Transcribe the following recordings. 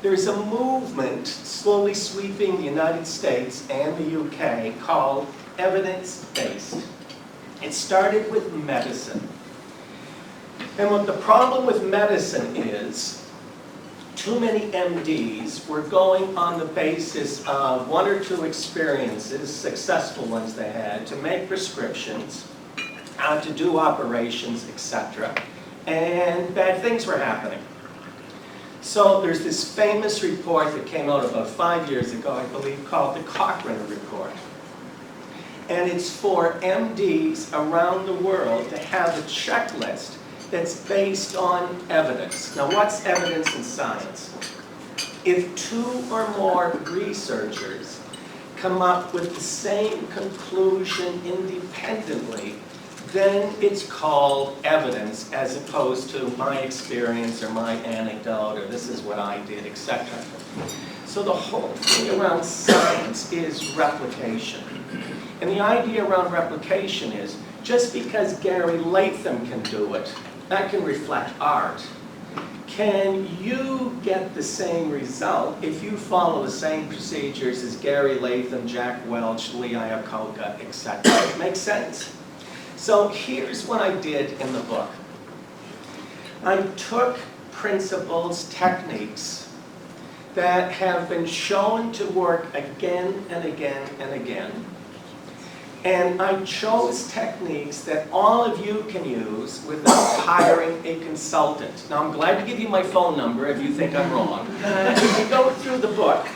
there's a movement slowly sweeping the United States and the UK called evidence-based. It started with medicine. And what the problem with medicine is, too many MDs were going on the basis of one or two experiences, successful ones they had, to make prescriptions, to do operations, etc. And bad things were happening. So there's this famous report that came out about 5 years ago, I believe, called the Cochrane Report. And it's for MDs around the world to have a checklist that's based on evidence. Now, what's evidence in science? If two or more researchers come up with the same conclusion independently, then it's called evidence as opposed to my experience or my anecdote or this is what I did, etc. So the whole thing around science is replication. And the idea around replication is just because Gary Latham can do it, that can reflect art. Can you get the same result if you follow the same procedures as Gary Latham, Jack Welch, Lee Iacocca, etc.? It makes sense? So here's what I did in the book. I took principles, techniques that have been shown to work again and again and again. And I chose techniques that all of you can use without hiring a consultant. Now, I'm glad to give you my phone number if you think I'm wrong. If you go through the book,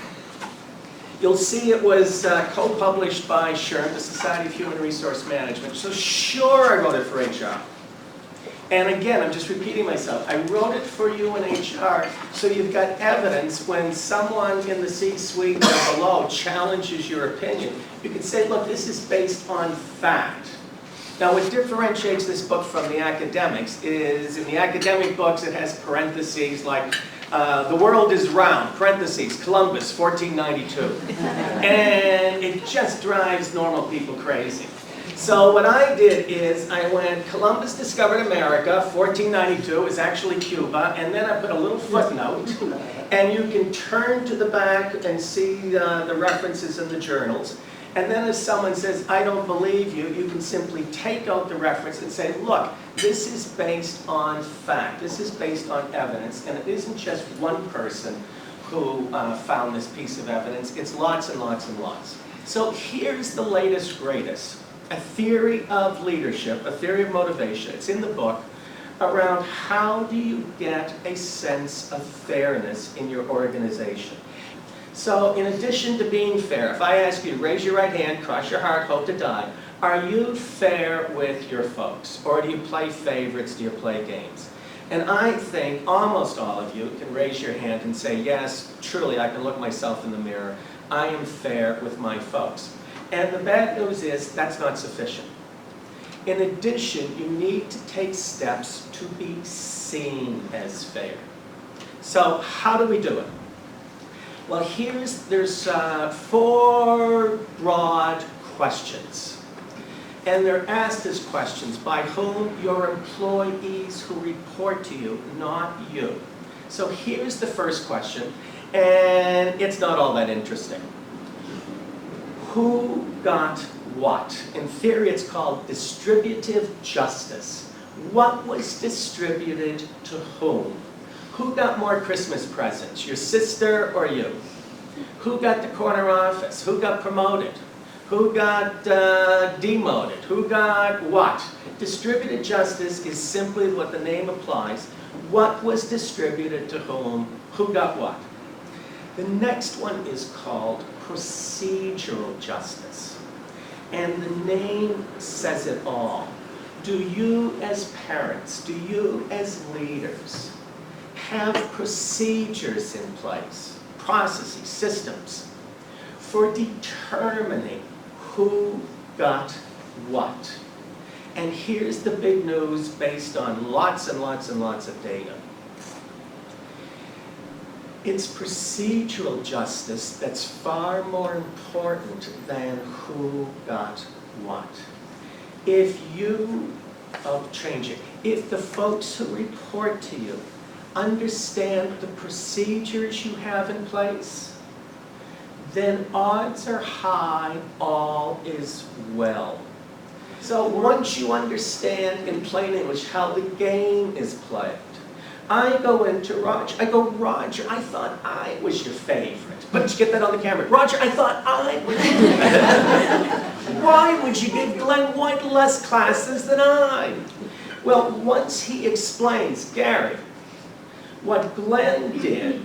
you'll see it was co-published by SHRM, the Society of Human Resource Management. So sure, I wrote it for HR. And again, I'm just repeating myself. I wrote it for you in HR, so you've got evidence when someone in the C-suite or below challenges your opinion. You can say, look, this is based on fact. Now, what differentiates this book from the academics is, in the academic books, it has parentheses like, the world is round, parentheses, Columbus, 1492. And it just drives normal people crazy. So what I did is I went, Columbus discovered America, 1492, is actually Cuba, and then I put a little footnote, and you can turn to the back and see the references in the journals. And then if someone says, I don't believe you, you can simply take out the reference and say, look, this is based on fact, this is based on evidence, and it isn't just one person who found this piece of evidence, it's lots and lots and lots. So here's the latest, greatest. A theory of leadership, a theory of motivation, it's in the book, around how do you get a sense of fairness in your organization. So in addition to being fair, if I ask you to raise your right hand, cross your heart, hope to die, are you fair with your folks? Or do you play favorites, do you play games? And I think almost all of you can raise your hand and say, yes, truly, I can look myself in the mirror. I am fair with my folks. And the bad news is that's not sufficient. In addition, you need to take steps to be seen as fair. So how do we do it? Well, there's 4 broad questions. And they're asked as questions by whom? Your employees who report to you, not you. So here's the first question, and it's not all that interesting. Who got what? In theory, it's called distributive justice. What was distributed to whom? Who got more Christmas presents, your sister or you? Who got the corner office? Who got promoted? Who got demoted? Who got what? Distributed justice is simply what the name applies. What was distributed to whom? Who got what? The next one is called procedural justice. And the name says it all. Do you as parents, do you as leaders have procedures in place, processes, systems, for determining who got what? And here's the big news based on lots and lots and lots of data. It's procedural justice that's far more important than who got what. If the folks who report to you understand the procedures you have in place, then odds are high all is well. So once you understand in plain English how the game is played, I go into Roger. I go, Roger, I thought I was your favorite. But you get that on the camera. Roger, I thought I was your favorite. Why would you give Glenn White less classes than I? Well, once he explains, Gary, what Glenn did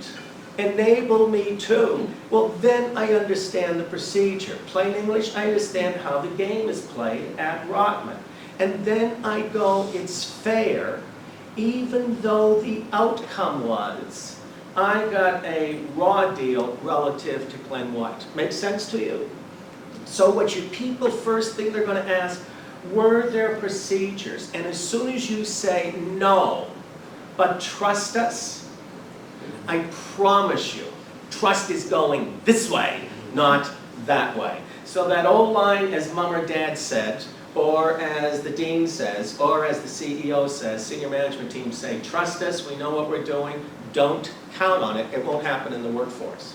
enabled me to, well, then I understand the procedure. Plain English, I understand how the game is played at Rotman. And then I go, it's fair, even though the outcome was I got a raw deal relative to Glenn White. Make sense to you? So what your people first thing they're going to ask, were there procedures? And as soon as you say no, but trust us, I promise you, trust is going this way, not that way. So that old line, as Mom or Dad said, or as the Dean says, or as the CEO says, senior management team say, trust us, we know what we're doing, don't count on it, it won't happen in the workforce.